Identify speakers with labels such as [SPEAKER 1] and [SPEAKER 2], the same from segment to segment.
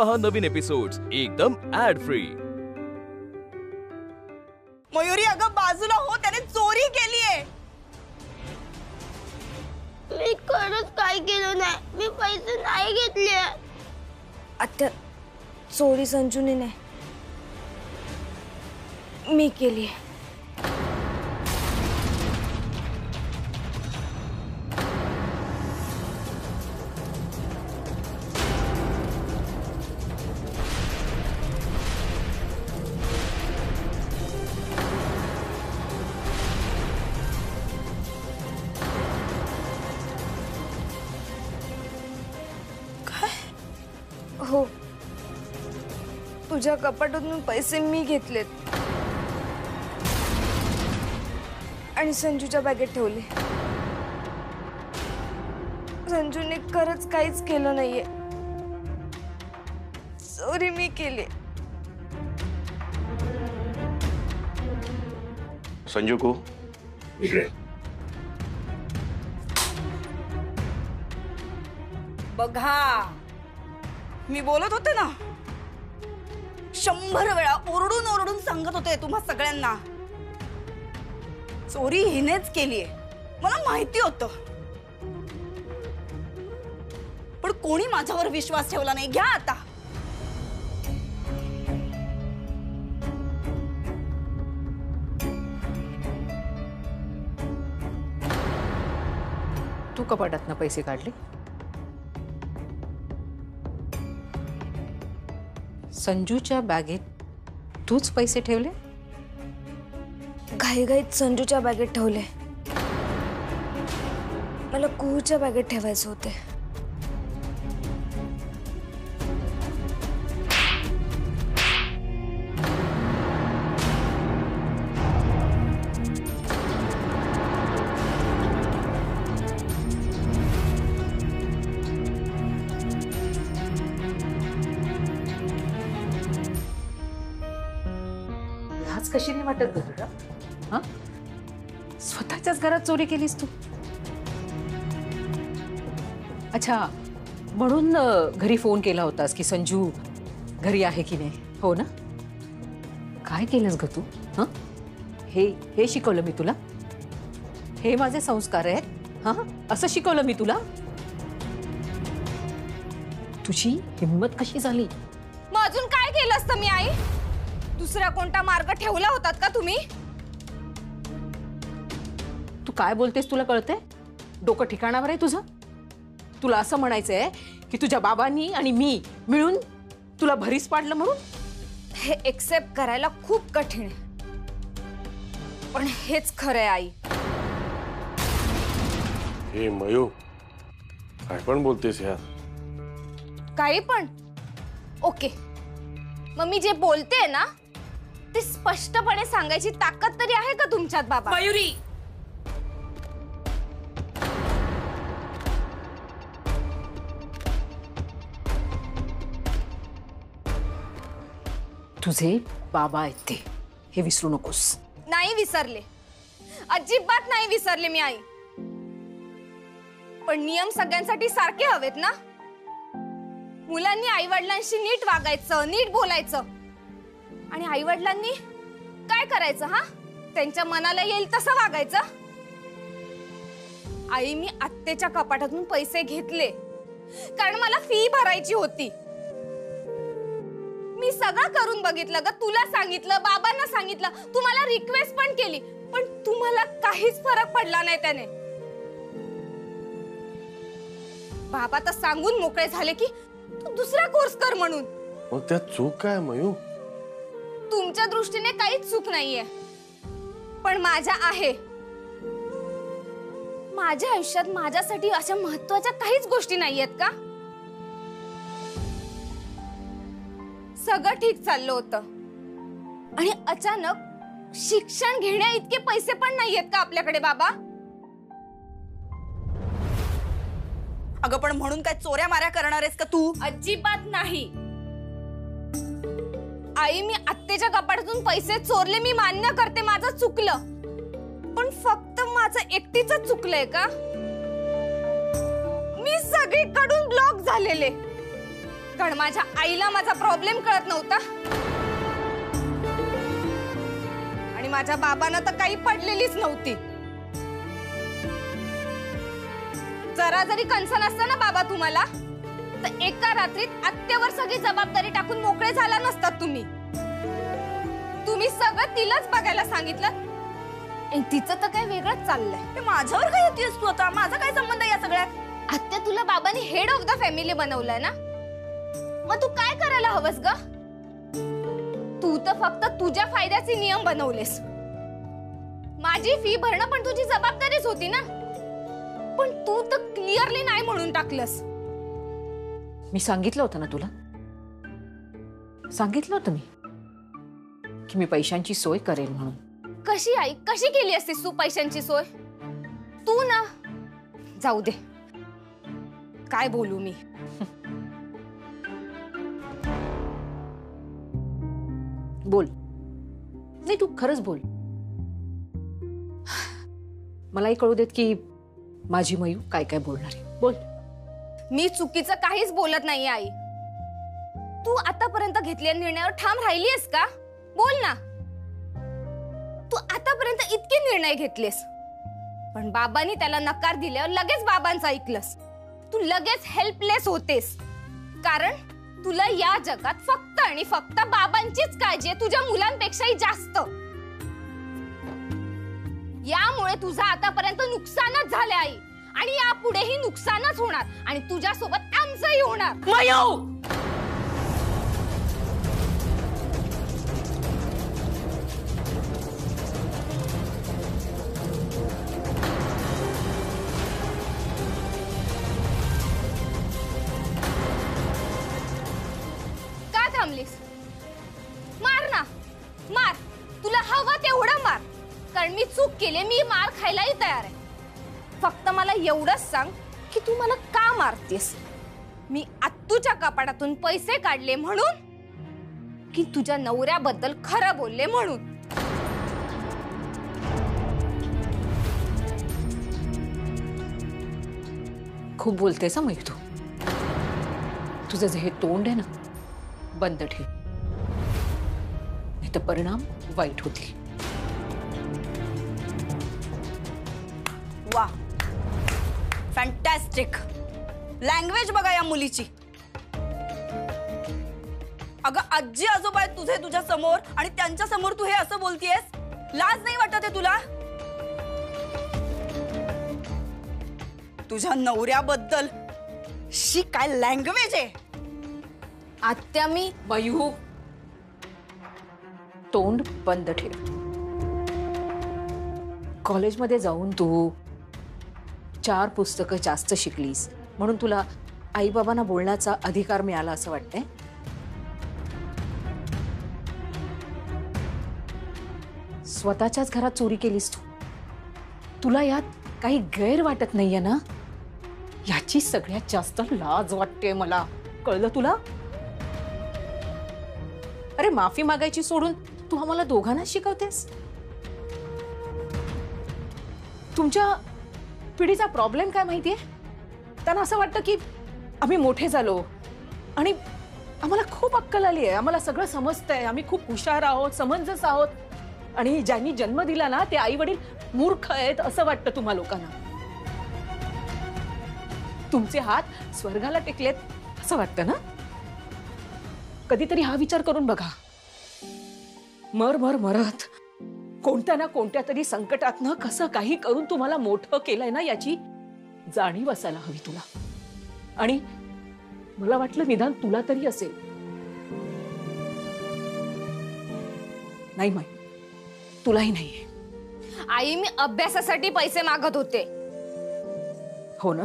[SPEAKER 1] पहा नवीन एपिसोड्स एकदम add free.
[SPEAKER 2] Mayuri अगं बाजूला हो, त्याने चोरी केलीये।
[SPEAKER 3] मी खरंच काय केलं नाही, मी पैसे नाही घेतले।
[SPEAKER 4] आत्या, चोरी संजूने नाही, मी केली। हो, तुझ्या कपाटातून पैसे मी घेतलेत आणि संजूच्या बॅगेत ठेवले। संजूने खरंच काहीच केलं नाहीये, चोरी मी केली।
[SPEAKER 5] संजू को इकडे
[SPEAKER 2] बघा, मी बोलत होते ना, 100 वेळा ओरडून ओरडून सांगत होते तुम्हा सगळ्यांना, चोरी हिनेच केलीये, मला माहिती होतं। पण कोणी माझ्यावर विश्वास ठेवला नाही। घ्या आता।
[SPEAKER 6] तू कपाटातनं पैसे काढले? संजूच्या बॅगेत तूच पैसे ठेवले?
[SPEAKER 4] घाईघाईत संजूच्या बॅगेत ठेवले, मला कुहूच्या बॅगेत ठेवायचे होते।
[SPEAKER 6] कशी नाही वाटत तुला? हा, स्वतःच्याच घरात चोरी केलीस तू? अच्छा, म्हणून घरी फोन केला होतास की संजू घरी आहे की नाही, हो ना? काय केलंस ग तू? हा, हे शिकवलं मी तुला? हे माझे संस्कार आहेत? हा, असं शिकवलं मी तुला? तुझी हिम्मत कशी झाली?
[SPEAKER 4] मग अजून काय केलं असतं मी आई? दुसरा कोणता मार्ग ठेवला होतात का तुम्ही?
[SPEAKER 6] तू काय बोलतेस तुला कळतंय? डोकं ठिकाणावर आहे तुझं? तुला असं म्हणायचंय की तुझ्या बाबांनी आणि मी मिळून तुला भरीस पाडलं म्हणून?
[SPEAKER 4] हे एक्सेप्ट करायला खूप कठीण आहे, पण हेच खरं आहे आई।
[SPEAKER 5] हे मयू, काय पण बोलतेस यार?
[SPEAKER 4] काही पण? ओके, मग मी जे बोलते ना ते स्पष्टपणे सांगायची ताकद तरी आहे का तुमच्यात बाबा?
[SPEAKER 2] मयुरी,
[SPEAKER 6] तुझे बाबा आहेत ते, हे विसरू नकोस।
[SPEAKER 4] नाही विसरले, अजिबात नाही विसरले मी आई, पण नियम सगळ्यांसाठी सारखे हवेत ना? मुलांनी आई-वडिलांशी नीट वागायचं, नीट बोलायचं, आणि आई-वडिलांनी काय करायचं? हा, त्यांच्या मनाला येईल तसं वागायचं। आई, मी आत्तेच्या कपाटातून पैसे घेतले कारण मला फी भरायची होती। मी सगळं करून बघितलं ग, तुला सांगितलं, बाबांना सांगितलं, तुम्हाला रिक्वेस्ट पण केली, पण तुम्हाला काहीच फरक पडला नाही त्याने। बाबा तर सांगून मोकळे झाले की तू दुसरा कोर्स कर म्हणून।
[SPEAKER 5] मग त्यात चूक काय मयू?
[SPEAKER 4] तुमच्या दृष्टीने काहीच चूक नाहीये, पण माझ्या आहे। माझ्या आयुष्यात माझ्यासाठी अशा महत्त्वाच्या काहीच गोष्टी नाहीयेत का? सगळं ठीक चाललं होतं आणि अचानक शिक्षण घेण्या इतके पैसे पण नाहीयेत का आपल्याकडे बाबा?
[SPEAKER 2] अगं पण म्हणून काय चोऱ्या माऱ्या करणार आहेस का तू?
[SPEAKER 4] अजिबात नाही आई, मी आत्तेच्या कपाटातून पैसे चोरले, मी मान्य करते, माझं चुकलं, पण फक्त माझं एकटीच चुकलंय का? मी सगळीकडून ब्लॉक झालेले, कारण माझ्या आईला माझा प्रॉब्लेम कळत नव्हता आणि माझ्या बाबांना तर काही पडलेलीच नव्हती. जरा जरी कन्सर्न असतं ना बाबा तुम्हाला, तर एका रात्रीत आत्यावर सगळी जबाबदारी टाकून मोकळे झाला नसतात तुम्ही. तुम्ही सगळं तिलाच बघायला सांगितलं आणि तिचं तर काय वेगळंच चाललंय.
[SPEAKER 2] माझ्यावर काय येतेस तू आता? माझा काय संबंध या सगळ्यात?
[SPEAKER 4] आत्या तुला बाबांनी हेड ऑफ द फॅमिली बनवलंय ना, मग तू काय करायला हवंस ग? तू तर फक्त तुझ्या फायद्याचे नियम बनवलेस. माझी फी भरणं पण तुझी जबाबदारीच होती ना, पण तू तर क्लिअरली नाही म्हणून टाकलंस.
[SPEAKER 6] मी सांगितलं होतं ना तुला, सांगितलं होतं मी की मी पैशांची सोय करेल म्हणून.
[SPEAKER 4] कशी आई, कशी केली असतीस तू पैशांची सोय? तू ना, जाऊ दे, काय बोलू मी.
[SPEAKER 6] बोल, नाही तू खरंच बोल. मलाही कळू देत की माझी मयू काय काय बोलणार आहे. बोल.
[SPEAKER 4] मी चुकीचं काहीच बोलत नाहीये आई. तू आतापर्यंत घेतलेल्या निर्णयावर ठाम राहिलीयस का? बोल ना. तू आतापर्यंत इतके निर्णय घेतलेस, पण बाबांनी त्याला नकार दिल्यावर लगेच बाबांचं ऐकलंस. तू लगेच हेल्पलेस होतेस, कारण तुला या जगात फक्त आणि फक्त बाबांचीच काळजी आहे, तुझ्या मुलांपेक्षाही जास्त. यामुळे तुझं आतापर्यंत नुकसानच झालंय आई, आणि यापुढेही नुकसानच होणार, आणि तुझ्यासोबत आमचंही होणार.
[SPEAKER 6] मयू,
[SPEAKER 4] का थांबलीस? मार ना, मार. तुला हवं तेवढं मार, कारण मी चूक केली, मी मार खायलाही तयार आहे. फक्त मला एवढंच सांग की तू मला का मारतेस? मी आत्तूच्या कपाटातून पैसे काढले म्हणून, की तुझ्या नवऱ्याबद्दल खरं बोलले म्हणून?
[SPEAKER 6] खूप बोलतेस मयू तू. तुझं जे हे तोंड आहे ना, बंद ठेव, नाही तर परिणाम वाईट होतील.
[SPEAKER 2] वा, फॅन्टॅस्टिक लँग्वेज बघा या मुलीची. अगं आजी आजोबा आहेत तुझे तुझ्या समोर, आणि त्यांच्या समोर तू हे असं बोलतीयस? लाज नाही वाटत आहे तुला? तुझ्या नवऱ्याबद्दल शी काय लँग्वेज आहे?
[SPEAKER 4] आत्या, मी
[SPEAKER 6] मयू, तोंड बंद ठेव. कॉलेजमध्ये जाऊन तू 4 पुस्तकं जास्त शिकलीस म्हणून तुला आई बाबांना बोलण्याचा अधिकार मिळाला असं वाटतंय? स्वतःच्याच घरात चोरी केलीस तू. तुला यात काही गैर वाटत नाहीये ना? याची सगळ्यात जास्त लाज वाटते मला, कळलं तुला? अरे माफी मागायची सोडून तू आम्हाला दोघांना शिकवतेस. तुमच्या पिढीचा प्रॉब्लेम काय माहितीये? त्यांना असं वाटतं की आम्ही मोठे झालो आणि आम्हाला खूप अक्कल आली आहे, आम्हाला सगळं समजतंय, आम्ही खूप हुशार आहोत, समंजस आहोत, आणि ज्यांनी जन्म दिला ना ते आई वडील मूर्ख आहेत असं वाटतं तुम्हा लोकांना. तुमचे हात स्वर्गाला टेकलेत असं वाटतं ना? कधीतरी हा विचार करून बघा. मर मर मरत कोणत्या ना कोणत्या तरी संकटातनं कसं काही करून तुम्हाला मोठं केलंय ना, याची जाणीव असायला हवी तुला. आणि मला वाटलं निदान तुला तरी असेल. नाही माई, तुलाही नाहीये.
[SPEAKER 4] आई, मी अभ्यासासाठी पैसे मागत होते.
[SPEAKER 6] हो ना?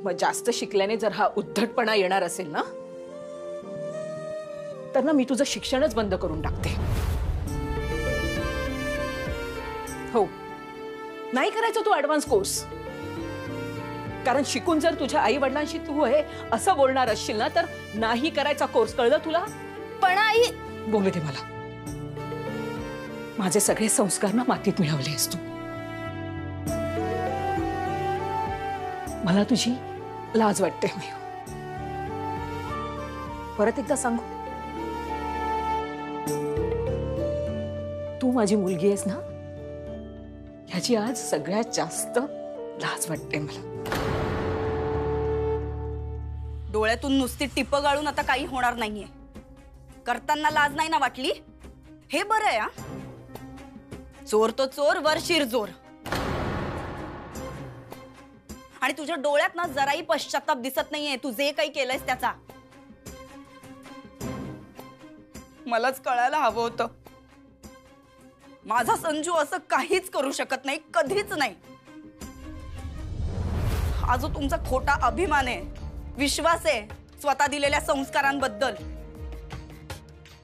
[SPEAKER 6] मग जास्त शिकल्याने जर हा उद्धटपणा येणार असेल ना, तर ना मी तुझं शिक्षणच बंद करून टाकते. हो, नाही करायचा तू ऍडव्हान्स कोर्स. कारण शिकून जर तुझ्या आई वडिलांशी तू हे असं बोलणार असशील ना, तर नाही करायचा कोर्स, कळलं तुला?
[SPEAKER 4] पण आई,
[SPEAKER 6] बोलू दे मला. माझे सगळे संस्कार ना मातीत मिळवलेस तू. मला तुझी लाज वाटते मयू. परत एकदा सांगू, तू माझी मुलगी आहेस ना, ह्याची आज सगळ्यात जास्त लाज वाटते मला.
[SPEAKER 2] डोळ्यातून नुसती टिप गाळून आता काही होणार नाहीये. करताना लाज नाही ना वाटली? हे बरं आहे. चोर तो चोर, वर शिरजोर. आणि तुझ्या डोळ्यात ना जराही पश्चाताप दिसत नाहीये तू जे काही केलंयस त्याचा. मलाच कळायला हवं होतं. माझा संजू असं काहीच करू शकत नाही, कधीच नाही. हा जो तुमचा खोटा अभिमान आहे, विश्वास आहे स्वतः दिलेल्या संस्कारांबद्दल,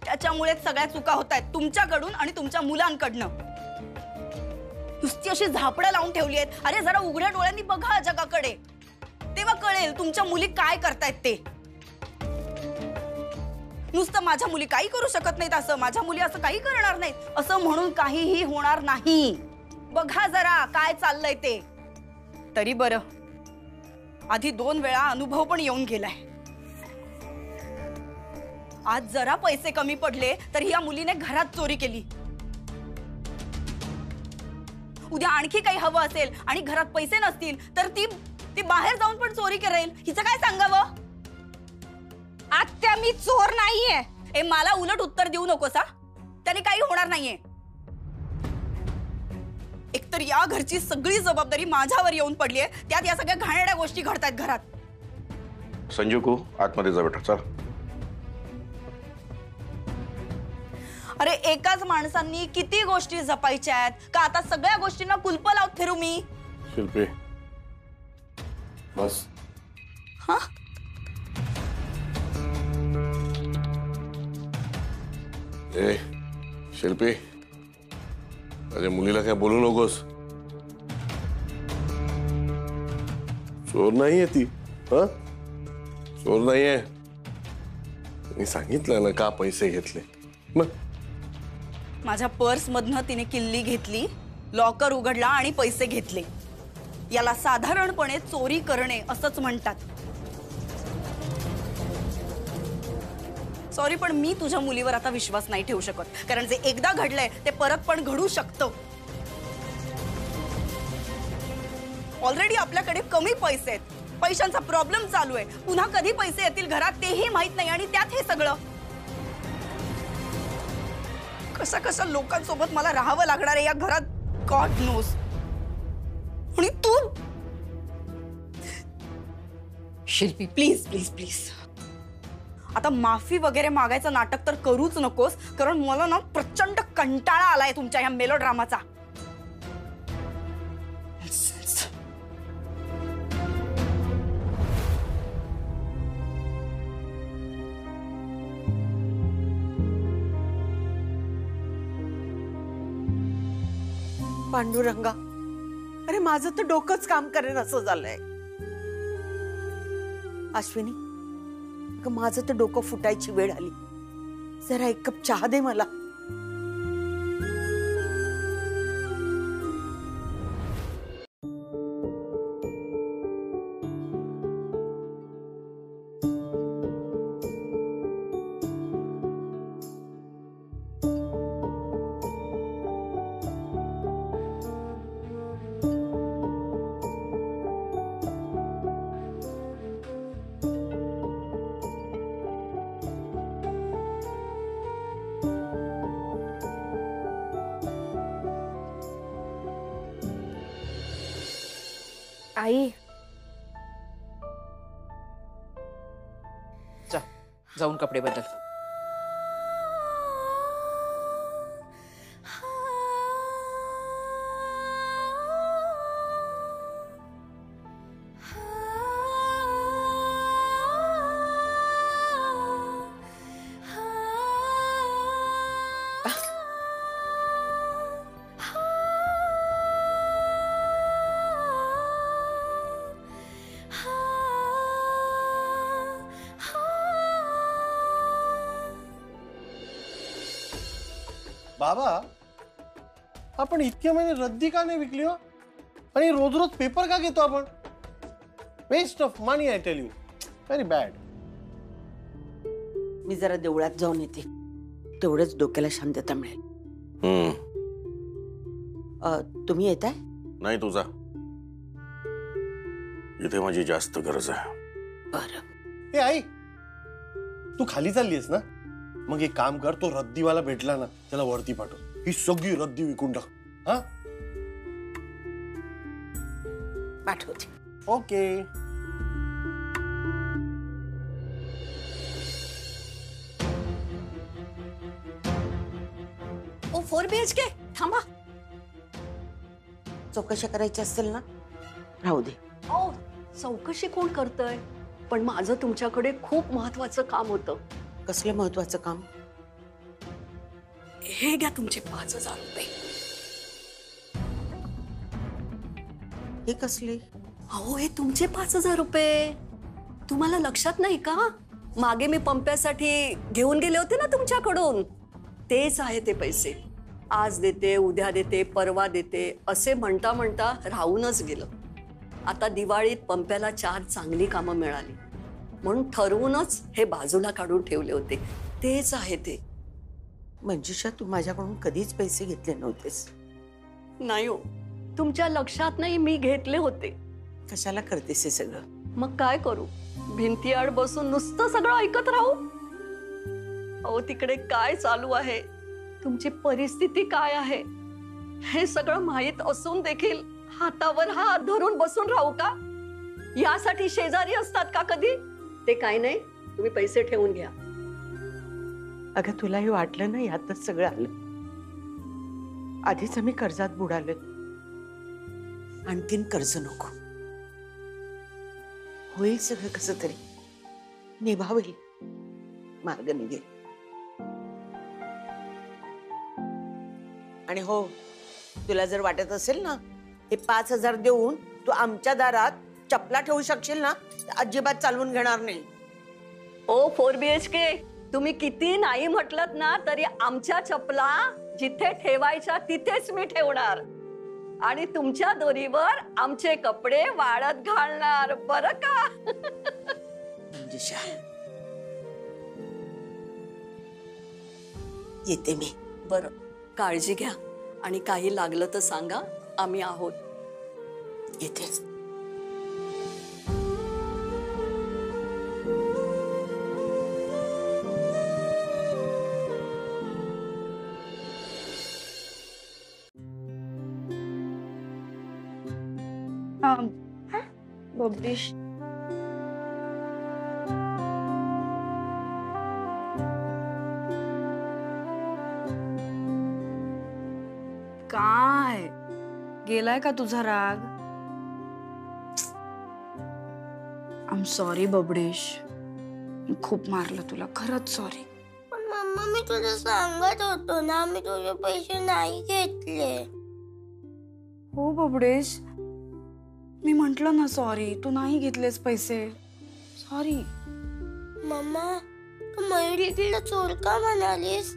[SPEAKER 2] त्याच्यामुळेच सगळ्या चुका होत आहेत तुमच्याकडून आणि तुमच्या मुलांकडनं. नुसती अशी झापडं लावून ठेवली आहेत. अरे जरा उघड्या डोळ्यांनी बघा जगाकडे, तेव्हा कळेल तुमच्या मुली काय करतायत ते. नुसतं माझ्या मुली काही करू शकत नाहीत असं, माझ्या मुली असं काही करणार नाहीत असं म्हणून काहीही होणार नाही. बघा जरा काय चाललंय ते. तरी बरं, आधी 2 वेळा अनुभव पण येऊन गेलाय. आज जरा पैसे कमी पडले तर या मुलीने घरात चोरी केली. उद्या आणखी काही हवं असेल आणि घरात पैसे नसतील तर ती बाहेर जाऊन पण चोरी करेल. हिचं काय सांगावं?
[SPEAKER 4] आत्या मी चोर नाहीये.
[SPEAKER 2] ए मला उलट उत्तर देऊ नकोस हा. त्याने काही होणार नाहीये. एकतर या घरची सगळी जबाबदारी माझ्यावर येऊन पडली आहे, त्यात या सगळ्या घाणेरड्या गोष्टी घडतायत घरात.
[SPEAKER 5] संजू को आतमध्ये जा बेटा, चल.
[SPEAKER 2] अरे एकाच माणसांनी किती गोष्टी जपायच्या आहेत का आता सगळ्या गोष्टींना कुलप लावत फिरू मी?
[SPEAKER 5] शिल्पी बस.
[SPEAKER 2] हा
[SPEAKER 5] ए शिल्पी, माझ्या मुलीला काय बोलू नकोस. चोर नाहीये ती. हा चोर नाहीये. मी सांगितलं ना का पैसे घेतले. मग
[SPEAKER 2] माझ्या पर्स मधनं तिने किल्ली घेतली, लॉकर उघडला आणि पैसे घेतले. याला साधारणपणे चोरी करणे असंच म्हणतात. सॉरी पण मी तुझ्या मुलीवर आता विश्वास नाही ठेवू शकत, कारण जे एकदा घडलंय ते परत पण घडू शकतं. ऑलरेडी आपल्याकडे कमी पैसे आहेत, पैशांचा प्रॉब्लेम चालू आहे. पुन्हा कधी पैसे येतील घरात तेही माहित नाही आणि त्यात हे सगळं. कशा कशा लोकांसोबत मला राहावं लागणार आहे या घरात, गॉड नोस. आणि तू
[SPEAKER 6] शिल्पी
[SPEAKER 2] प्लीज प्लीज प्लीज आता माफी वगैरे मागायचं नाटक तर करूच नकोस, कारण मला ना प्रचंड कंटाळा आलाय तुमच्या ह्या मेलोड्रामाचा.
[SPEAKER 7] पांडुरंगा, अरे माझं तर डोकंच काम करेन असं झालंय. अश्विनी, अगं माझं तर डोकं फुटायची वेळ आली. जरा 1 कप चहा दे मला.
[SPEAKER 4] आई
[SPEAKER 6] जा, जाऊन कपडे बदल.
[SPEAKER 8] बाबा, आपण इतके महिने रद्दी का नाही विकली हो? आणि रोज रोज पेपर का घेतो आपण? Waste of money, I tell you. Very bad.
[SPEAKER 7] मी जरा देवळात जाऊन येते, तेवढंच डोक्याला शांतता मिळेल. तुम्ही येताय?
[SPEAKER 5] नाही तुझा, इथे माझी जास्त गरज आहे.
[SPEAKER 7] बरं.
[SPEAKER 8] ए आई, तू खाली चाललीस ना? मग एक काम कर, तो रद्दीवाला भेटला ना, त्याला वरती पाठव. ही सगळी रद्दी विकून टाक. हा,
[SPEAKER 7] पाठवते.
[SPEAKER 8] ओके.
[SPEAKER 7] ओ 4 BHK थांबा. चौकशी करायची असेल ना, राहू दे.
[SPEAKER 9] ओ चौकशी कोण करतय? पण माझं तुमच्याकडे खूप महत्वाचं काम होतं.
[SPEAKER 7] कसलं महत्वाचं काम?
[SPEAKER 9] हे घ्या तुमचे 5,000 रुपये.
[SPEAKER 7] हे कसले?
[SPEAKER 9] अहो हे तुमचे 5,000 रुपये. तुम्हाला लक्षात नाही का? मागे मी पंप्यासाठी घेऊन गेले होते ना तुमच्याकडून, तेच आहे ते पैसे. आज देते, उद्या देते, परवा देते असे म्हणता म्हणता राहूनच गेलं. आता दिवाळीत पंप्याला 4 चांगली कामं मिळाली म्हणून ठरवूनच हे बाजूला काढून ठेवले होते. तेच आहे ते.
[SPEAKER 7] मंजुषा, तू माझ्याकडून कधीच पैसे घेतले नव्हतेस.
[SPEAKER 9] नाही हो, तुमच्या लक्षात नाही, मी घेतले होते.
[SPEAKER 7] कशाला करतेस हे सगळं?
[SPEAKER 9] मग काय करू? भिंतीआड बसून नुसतं सगळं ऐकत राहू? अहो तिकडे काय चालू आहे, तुमची परिस्थिती काय आहे हे सगळं माहीत असून देखील हातावर हात धरून बसून राहू का? यासाठी शेजारी असतात का कधी? ते काय नाही, तुम्ही पैसे ठेवून घ्या.
[SPEAKER 7] अगं तुलाही वाटलं ना यातच सगळं आलं. आधीच आम्ही कर्जात बुडालो. आणखीन कर्ज नको. होईल सगळं कसं तरी, निभावेल, मार्ग निघेल. आणि हो, तुला जर वाटत असेल ना हे 5,000 देऊन तू आमच्या दारात चपला ठेवू शकशील ना, अजिबात चालवून घेणार नाही.
[SPEAKER 9] ओ 4 BHK, तुम्ही किती नाही म्हटलत ना तरी आमच्या चपला जिथे ठेवायच्या तिथेच मी ठेवणार आणि तुमच्या दोरीवर आमचे कपडे वाळत घालणार, बरं का?
[SPEAKER 7] मंजुषा, येते मी.
[SPEAKER 9] बरं, काळजी घ्या आणि काही लागलं तर सांगा, आम्ही आहोत.
[SPEAKER 7] येते.
[SPEAKER 2] बबडीश, काय गेलाय का तुझा राग? आय एम सॉरी बबडीश, मी खूप मारलं तुला, खरंच सॉरी.
[SPEAKER 3] पण मम्मा मी तुला सांगत होतो ना, मी तुझे पैसे नाही घेतले.
[SPEAKER 2] हो बबडेश, मी म्हंटल ना सॉरी, तू नाही घेतलेस पैसे, सॉरी.
[SPEAKER 3] मम्मा तू मयुरीला चोर का म्हणालीस?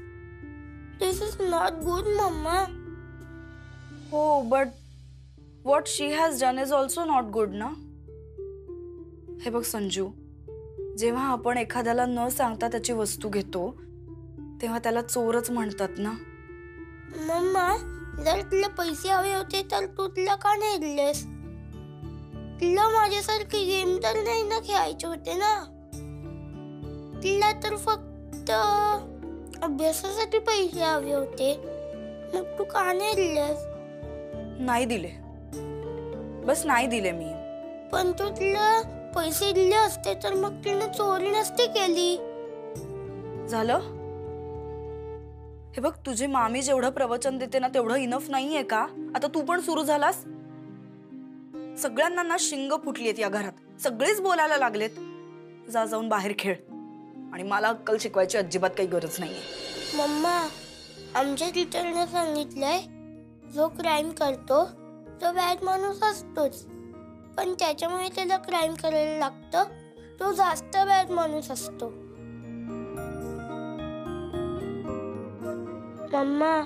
[SPEAKER 3] दिस इज नॉट गुड मम्मा.
[SPEAKER 2] हो, but what she has done is also not good ना. हे बघ संजू, जेव्हा आपण एखाद्याला न सांगता त्याची वस्तू घेतो तेव्हा त्याला चोरच म्हणतात ना.
[SPEAKER 3] मम्मा जर तुला पैसे हवे होते तर तू तुला का नाही दिलेस? तिला माझ्यासारखी गेम तर नाही ना खेळायचे होते ना. तिला तर फक्त अभ्यासासाठी पैसे हवे होते, मग तू का नाही दिलेस?
[SPEAKER 2] नाही दिले, बस नाही दिले मी.
[SPEAKER 3] पण तू तिला पैसे दिले असते तर मग तिने चोरी नसती केली.
[SPEAKER 2] झालं. हे बघ, तुझी मामी जेवढं प्रवचन देते ना तेवढं इनफ नाहीये का? आता तू पण सुरू झालास. सगळ्यांना ना शिंग फुटलीत या घरात, सगळेच बोलायला लागलेत. जा, जाऊन बाहेर खेळ आणि मला अक्कल शिकवायची अजिबात काही गरज नाहीये.
[SPEAKER 3] मम्मा आमच्या टीचरने सांगितलंय जो क्राईम करतो तो बॅड माणूस असतोच, पण त्याच्यामुळे त्याला क्राईम करायला लागतं तो जास्त बॅड माणूस असतो. मम्मा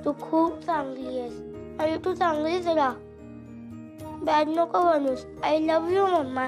[SPEAKER 3] तू खूप चांगली आहेस आणि तू चांगलीच राहा. बॅड नको बनूस. I love you mamma.